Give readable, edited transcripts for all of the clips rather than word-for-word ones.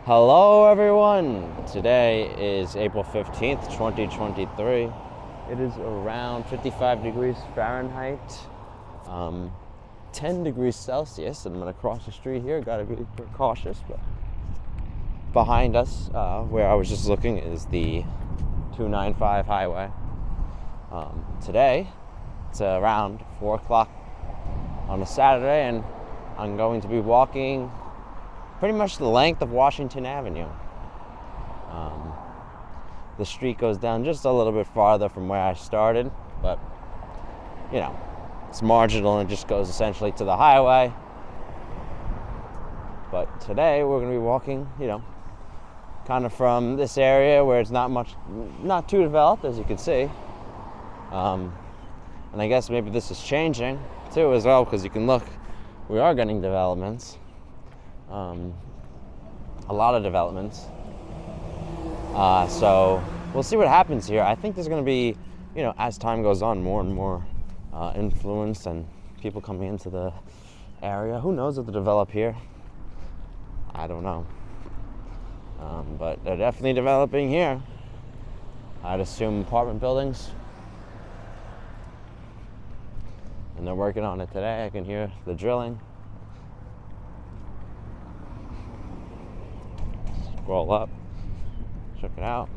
Hello everyone! Today is April 15th, 2023. It is around 55 degrees Fahrenheit, 10 degrees Celsius, and I'm gonna cross the street here. Gotta be cautious, but behind us, where I was just looking, is the 295 highway. Today, it's around 4 o'clock on a Saturday, and I'm going to be walking pretty much the length of Washington Avenue. The street goes down just a little bit farther from where I started, but you know, it's marginal and it just goes essentially to the highway. But today we're going to be walking, kind of from this area where it's not too developed, as you can see. And I guess maybe this is changing too as well, because you can look, we are getting developments. A lot of developments. So we'll see what happens here. I think there's going to be, as time goes on, more and more influence and people coming into the area. Who knows what to develop here? I don't know. But they're definitely developing here. I'd assume apartment buildings. And they're working on it today. I can hear the drilling. Roll up, check it out.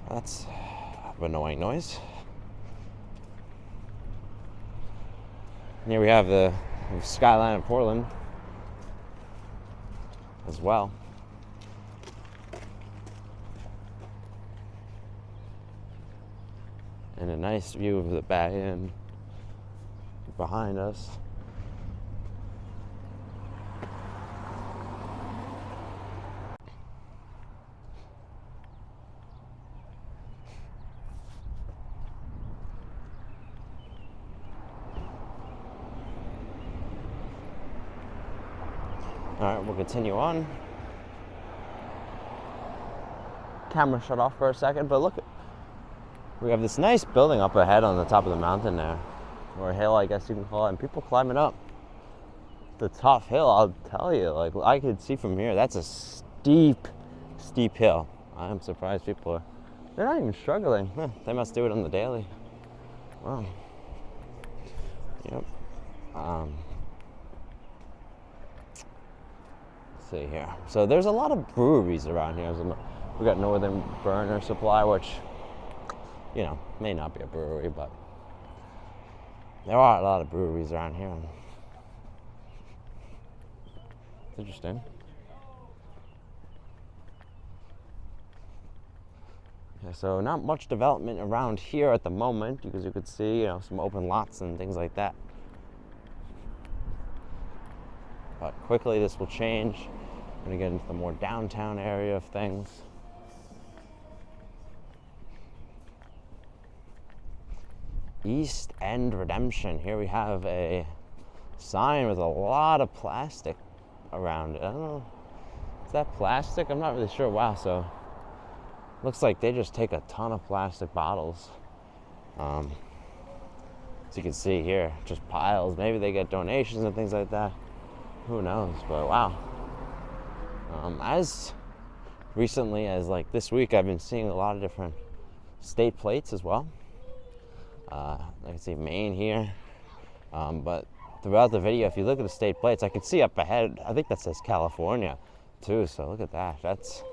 That's an annoying noise. Here we have the skyline of Portland as well. And a nice view of the Bay Inn behind us. All right, we'll continue on. Camera shut off for a second, but look, we have this nice building up ahead on the top of the mountain there, or a hill, I guess you can call it, and people climbing up the top hill. I'll tell you, like, I could see from here, that's a steep hill. I'm surprised they're not even struggling. They must do it on the daily. Wow. Yep. See here. So there's a lot of breweries around here. We got Northern Burner Supply, which, may not be a brewery, but there are a lot of breweries around here. It's interesting. Okay, so not much development around here at the moment, because you could see, some open lots and things like that. But quickly this will change. We're going to get into the more downtown area of things. East End Redemption. Here we have a sign with a lot of plastic around it. I don't know. Is that plastic? I'm not really sure. Wow, so looks like they just take a ton of plastic bottles. As you can see here, just piles. Maybe they get donations and things like that. Who knows? But wow. As recently as like this week, I've been seeing a lot of different state plates as well. I can see Maine here. But throughout the video, if you look at the state plates, I can see up ahead, I think that says California too. So look at that. That's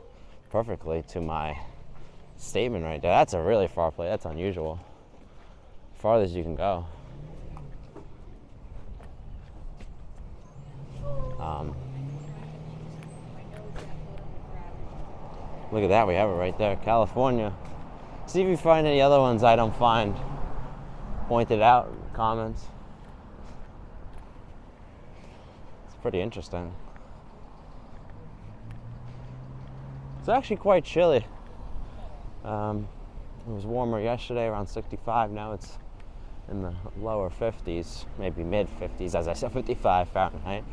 perfectly to my statement right there. That's a really far plate. That's unusual. Farthest you can go. Look at that, we have it right there, California. See if you find any other ones I don't find pointed out in the comments. It's pretty interesting. It's actually quite chilly. It was warmer yesterday, around 65. Now it's in the lower 50s, maybe mid 50s, as I said, 55 Fahrenheit,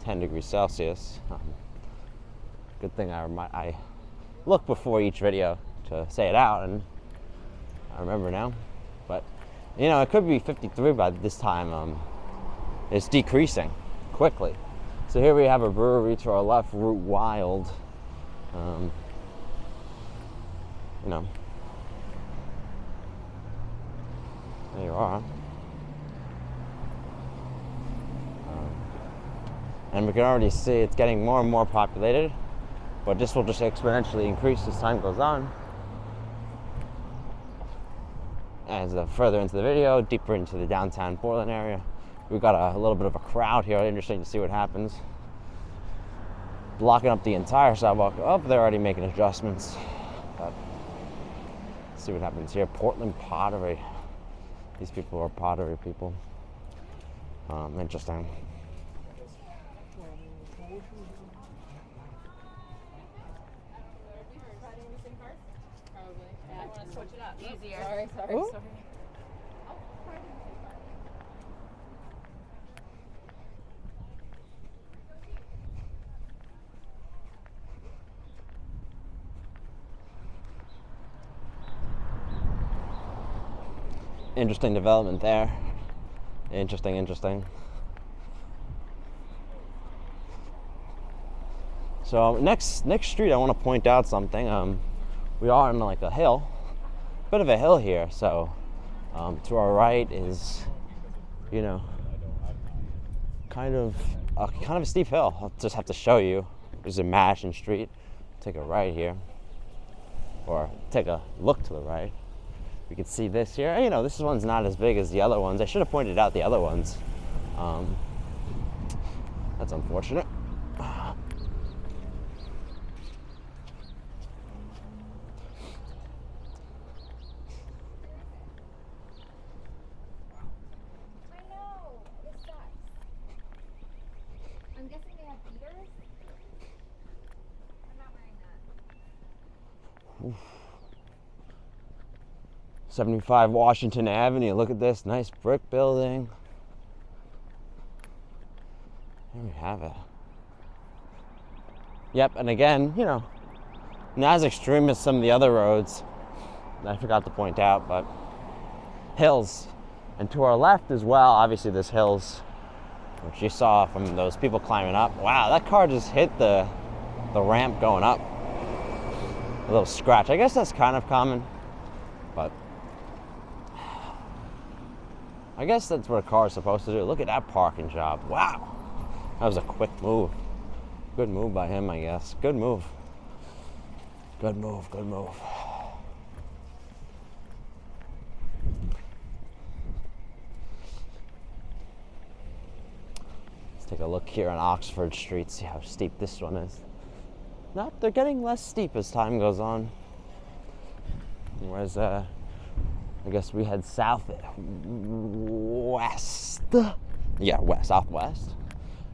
10 degrees Celsius. Good thing I look before each video to say it out, and I remember now. But it could be 53 by this time. It's decreasing quickly. So here we have a brewery to our left, Root Wild. You know, there you are. And we can already see it's getting more and more populated, but this will just exponentially increase as time goes on. As further into the video, deeper into the downtown Portland area, we've got a little bit of a crowd here. Interesting to see what happens. Blocking up the entire sidewalk. Oh, they're already making adjustments. But let's see what happens here. Portland pottery. These people are pottery people. Interesting. Switch it up. Easier. Sorry. Interesting development there. Interesting. So next street, I want to point out something. We are on like a hill, bit of a hill here. So to our right is, you know, kind of a steep hill. I'll just have to show you. There's a Madison Street. Take a right here, or take a look to the right. We can see this here. You know, this one's not as big as the other ones. I should have pointed out the other ones. That's unfortunate. I'm guessing they have beaters. I'm not wearing that. Oof. 75 Washington Avenue. Look at this nice brick building. There we have it. Yep, and again, you know, not as extreme as some of the other roads I forgot to point out, but hills. And to our left as well, obviously there's hills, which you saw from those people climbing up. Wow, that car just hit the ramp going up. A little scratch. I guess that's kind of common, but I guess that's what a car is supposed to do. Look at that parking job. Wow. That was a quick move. Good move by him, I guess. Good move. Good move. Let's take a look here on Oxford Street, see how steep this one is. Nope, they're getting less steep as time goes on. Whereas, I guess we head southwest. Yeah, southwest.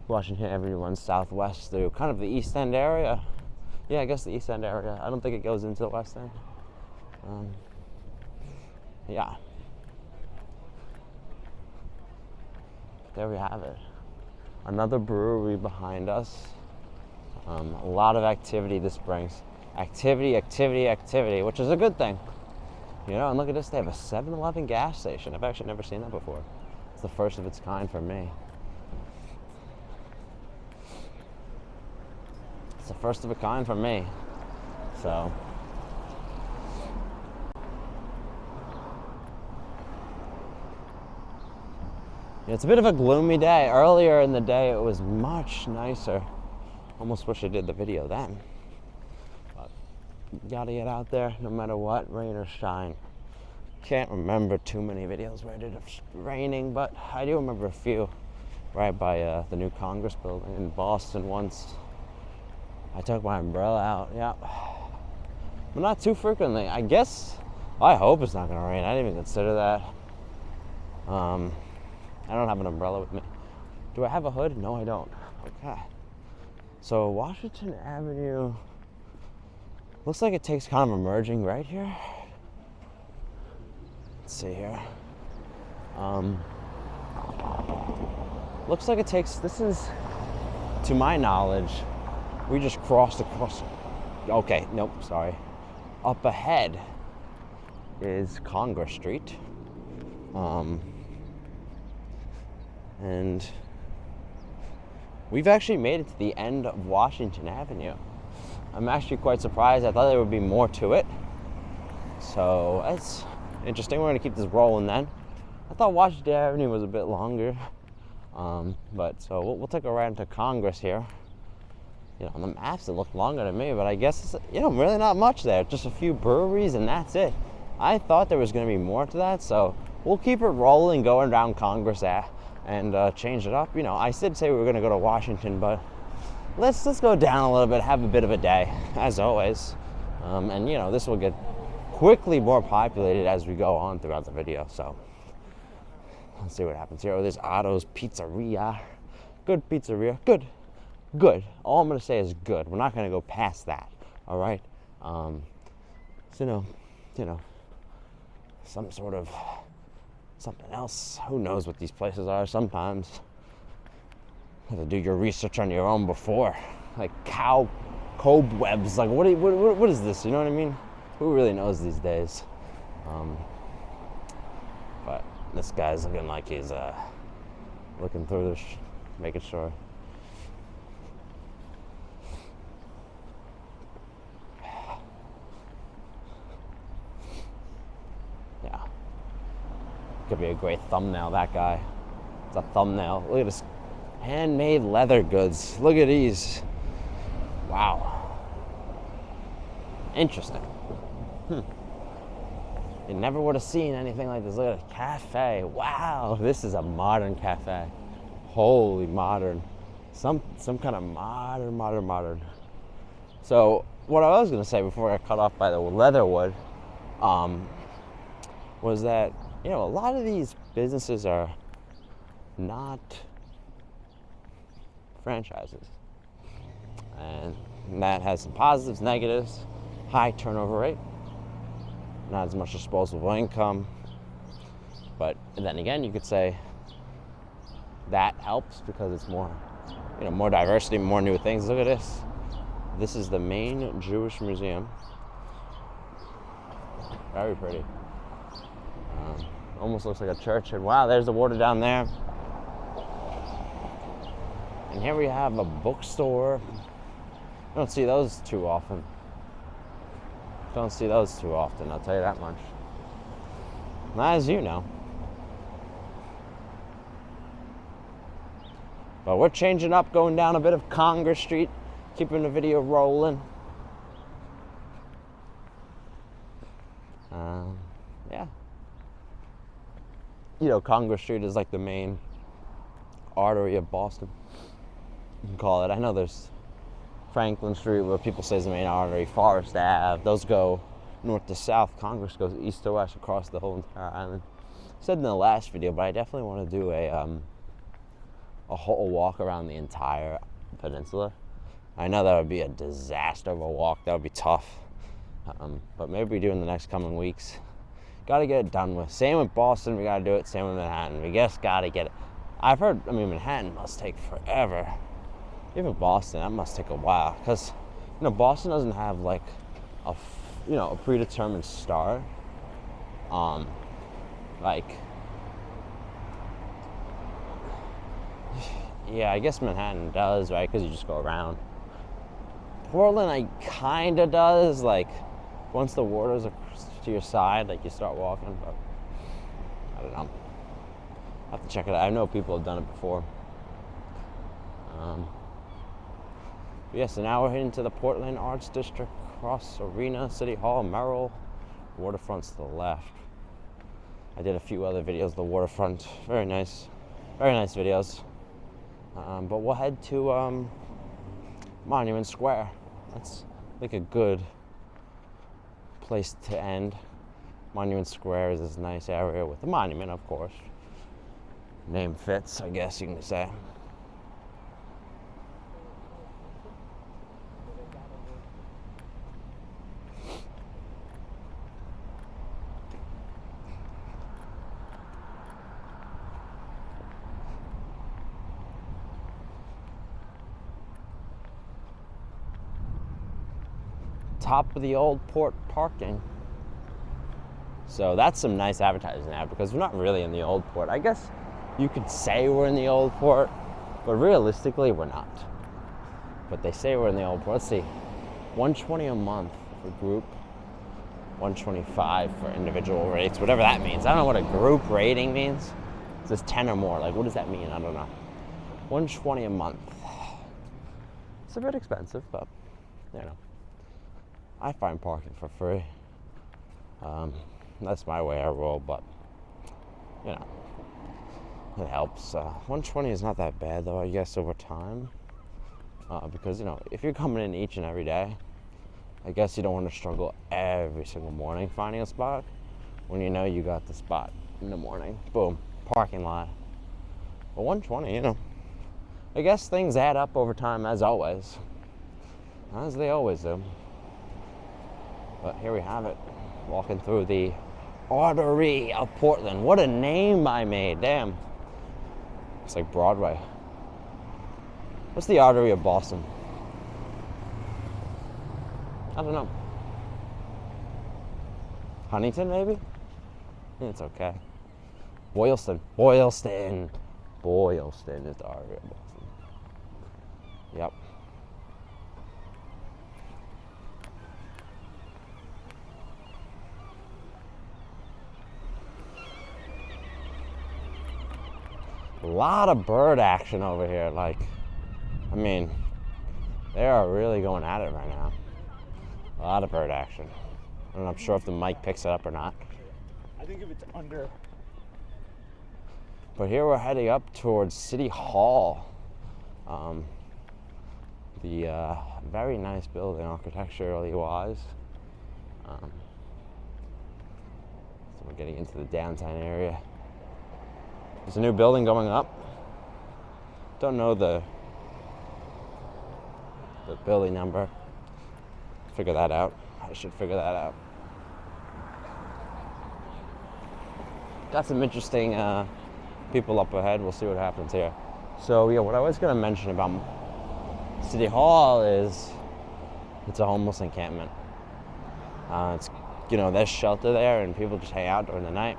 Washington Avenue runs southwest through kind of the East End area. Yeah, I guess the East End area. I don't think it goes into the West End. Yeah. There we have it. Another brewery behind us. A lot of activity this brings. Activity, which is a good thing. You know, and look at this, they have a 7-Eleven gas station. I've actually never seen that before. It's the first of its kind for me. It's the first of a kind for me. So. It's a bit of a gloomy day. Earlier in the day, it was much nicer. Almost wish I did the video then. Gotta get out there no matter what, rain or shine. Can't remember too many videos where it did raining, but I do remember a few right by the new Congress building in Boston once. I took my umbrella out, yeah. But not too frequently. I hope it's not gonna rain. I didn't even consider that. I don't have an umbrella with me. Do I have a hood? No, I don't. Okay. So Washington Avenue, looks like it takes kind of emerging right here. Let's see here. Looks like it takes, this is, to my knowledge, we just crossed across. Okay, nope, sorry. Up ahead is Congress Street. And we've actually made it to the end of Washington Avenue. I'm actually quite surprised. I thought there would be more to it. So that's interesting. We're gonna keep this rolling then. I thought Washington Avenue was a bit longer. But so we'll take a ride into Congress here. You know, on the maps it looked longer to me, but I guess it's, you know, really not much there. Just a few breweries and that's it. I thought there was gonna be more to that, so we'll keep it rolling going down Congress and change it up. You know, I did say we were gonna go to Washington, but let's go down a little bit, have a bit of a day, as always. And you know, this will get quickly more populated as we go on throughout the video, so let's see what happens here. Oh, there's Otto's Pizzeria. Good pizzeria. Good. All I'm gonna say is good. We're not gonna go past that. All right. So you know, some sort of something else. Who knows what these places are? Sometimes you have to do your research on your own before. Like cow cobwebs. Like what is this? You know what I mean? Who really knows these days? But this guy's looking like he's looking through this, making sure. Yeah. Could be a great thumbnail, that guy. It's a thumbnail. Look at this. Handmade leather goods. Look at these. Wow. Interesting. You never would have seen anything like this. Look at a cafe. Wow, this is a modern cafe. Holy modern. Some kind of modern. So what I was gonna say before I got cut off by the leatherwood, was that, you know, a lot of these businesses are not franchises. And that has some positives, negatives, high turnover rate, not as much disposable income. But then again, you could say that helps because it's more, you know, more diversity, more new things. Look at this. This is the Maine Jewish Museum. Very pretty. Almost looks like a church. And wow, there's the water down there. And here we have a bookstore. I don't see those too often. I'll tell you that much. Not as you know. But we're changing up, going down a bit of Congress Street, keeping the video rolling. Yeah. You know, Congress Street is like the main artery of Boston. You can call it. I know there's Franklin Street, where people say is the main artery, Forest Ave, those go north to south. Congress goes east to west across the whole entire island. I said in the last video, but I definitely want to do a whole walk around the entire peninsula. I know that would be a disaster of a walk. That would be tough. But maybe we do in the next coming weeks. Got to get it done with. Same with Boston, we got to do it. Same with Manhattan. We just got to get it. I've heard, Manhattan must take forever. Even Boston, that must take a while. Because, you know, Boston doesn't have like a predetermined start. Yeah, I guess Manhattan does, right? Because you just go around. Portland, I kind of does. Like, once the water's to your side, like, you start walking. But I don't know. I have to check it out. I know people have done it before. Yeah, so now we're heading to the Portland Arts District, across Arena, City Hall, Merrill. Waterfront's to the left. I did a few other videos of the waterfront. Very nice videos. But we'll head to Monument Square. That's like a good place to end. Monument Square is this nice area with the monument, of course. Name fits, I guess you can say. Top of the old port parking. So that's some nice advertising now, because we're not really in the old port. I guess you could say we're in the old port, But realistically, we're not. But they say we're in the old, let's see, $120 a month for group, $125 for individual rates, whatever that means. I don't know what a group rating means. It says 10 or more. Like, what does that mean? I don't know. $120 a month. It's a bit expensive, but, you know, I find parking for free. That's my way I roll, but, you know, it helps. 120 is not that bad, though, I guess, over time. Because, you know, if you're coming in each and every day, I guess you don't want to struggle every single morning finding a spot when you know you got the spot in the morning. Boom, parking lot. But 120, you know, I guess things add up over time, as always. As they always do. But here we have it, walking through the Artery of Portland. What a name I made, damn. It's like Broadway. What's the Artery of Boston? I don't know. Huntington, maybe? It's okay. Boylston is the Artery of Boston. Yep. A lot of bird action over here. Like, I mean, they are really going at it right now. A lot of bird action. I'm not sure if the mic picks it up or not. I think if it's under. But here we're heading up towards City Hall. The very nice building, architecturally wise. So we're getting into the downtown area. There's a new building going up. Don't know the building number. Figure that out. I should figure that out. Got some interesting people up ahead. We'll see what happens here. So yeah, what I was going to mention about City Hall is it's a homeless encampment. It's, you know, there's shelter there and people just hang out during the night.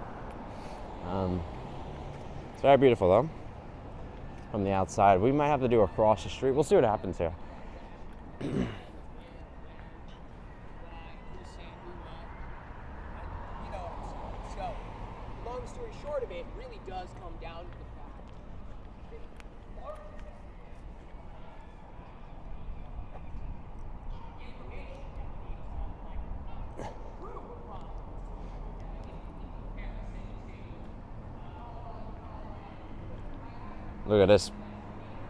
It's very beautiful though, from the outside. We might have to do across the street. We'll see what happens here. Long story short of it, really does come down to the fact. Look at this.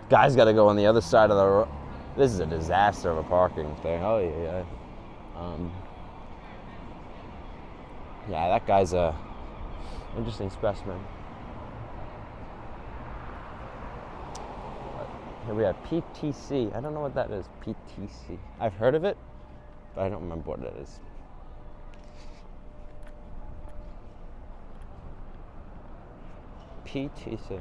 Guy's got to go on the other side of the road. This is a disaster of a parking thing. Oh yeah. Yeah, that guy's a interesting specimen. Here we have PTC. I don't know what that is. PTC. I've heard of it, but I don't remember what it is. PTC.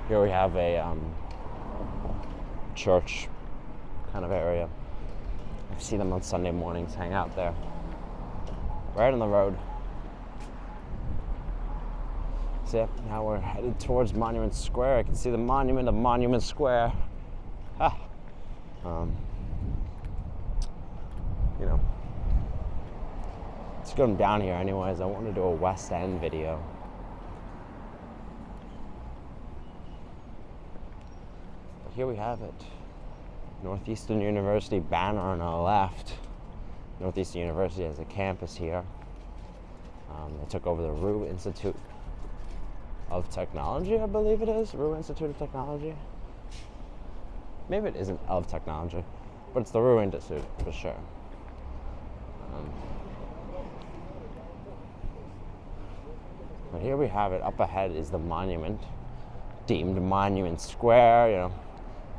Here we have a church kind of area. I see them on Sunday mornings hang out there. Right on the road. So yep, now we're headed towards Monument Square. I can see the monument of Monument Square. Ha! You know, it's going down here anyways. I want to do a West End video. Here we have it. Northeastern University banner on our left. Northeastern University has a campus here. They took over the Rue Institute of Technology, I believe it is. Rue Institute of Technology. Maybe it isn't of technology, but it's the Rue Institute for sure. But here we have it. Up ahead is the monument, deemed Monument Square. You know,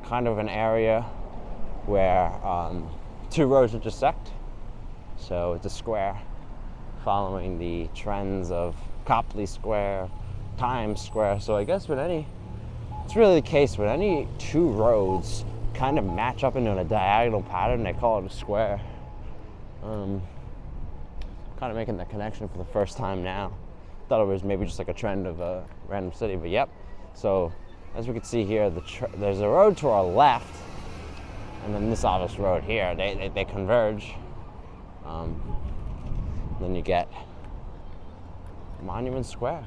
kind of an area where two roads intersect. So it's a square. following the trends of Copley Square, Times Square. So I guess it's really the case when any two roads kind of match up into a diagonal pattern, they call it a square. Kind of making the connection for the first time now. Thought it was maybe just like a trend of a random city, but yep. So as we can see here, there's a road to our left, and then this obvious road here. They converge. Then you get Monument Square.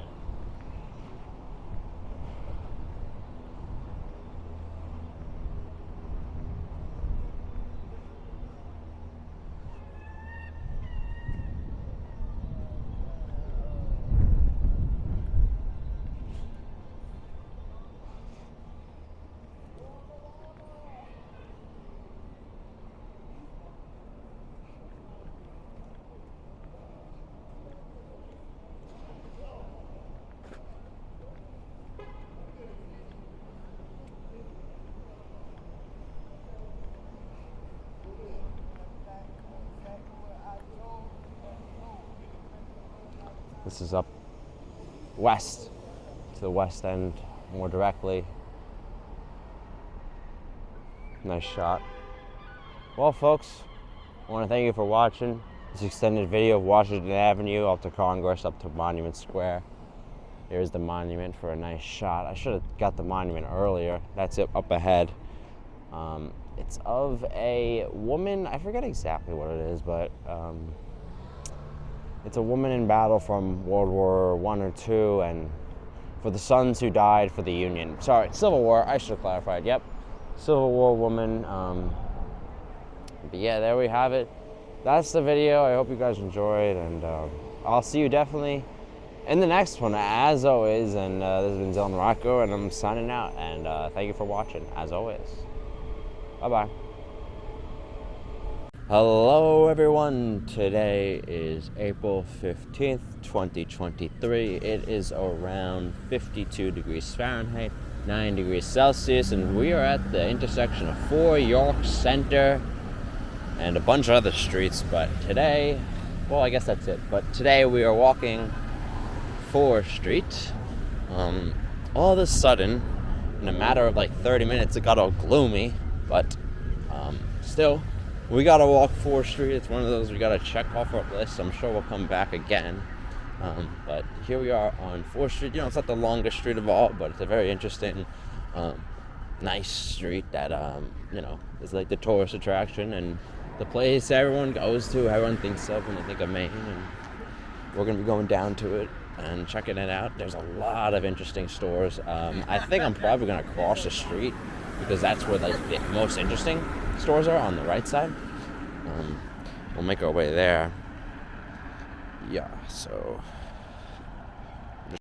This is up west, to the west end, more directly. Nice shot. Well, folks, I want to thank you for watching this extended video of Washington Avenue up to Congress, up to Monument Square. Here's the monument for a nice shot. I should have got the monument earlier. That's it up ahead. It's of a woman, I forget exactly what it is, but it's a woman in battle from World War I or II, and for the sons who died for the Union. Sorry, Civil War, I should have clarified. Yep, Civil War woman. But yeah, there we have it. That's the video. I hope you guys enjoyed, and I'll see you definitely in the next one, as always. And this has been Dylan Rocco, and I'm signing out. And thank you for watching, as always. Bye-bye. Hello everyone, today is April 15th, 2023. It is around 52 degrees Fahrenheit, 9 degrees Celsius, and we are at the intersection of 4 York Center and a bunch of other streets. But today, well, I guess that's it. But today we are walking 4th Street. All of a sudden, in a matter of like 30 minutes, it got all gloomy, but still, we gotta walk 4th Street. It's one of those we gotta check off our list. I'm sure we'll come back again. But here we are on 4th Street. You know, it's not the longest street of all, but it's a very interesting, nice street that, you know, is like the tourist attraction and the place everyone goes to, everyone thinks of when they think of Maine. And we're gonna be going down to it and checking it out. There's a lot of interesting stores. I think I'm probably gonna cross the street because that's where like the most interesting stores are, on the right side. We'll make our way there. Yeah, so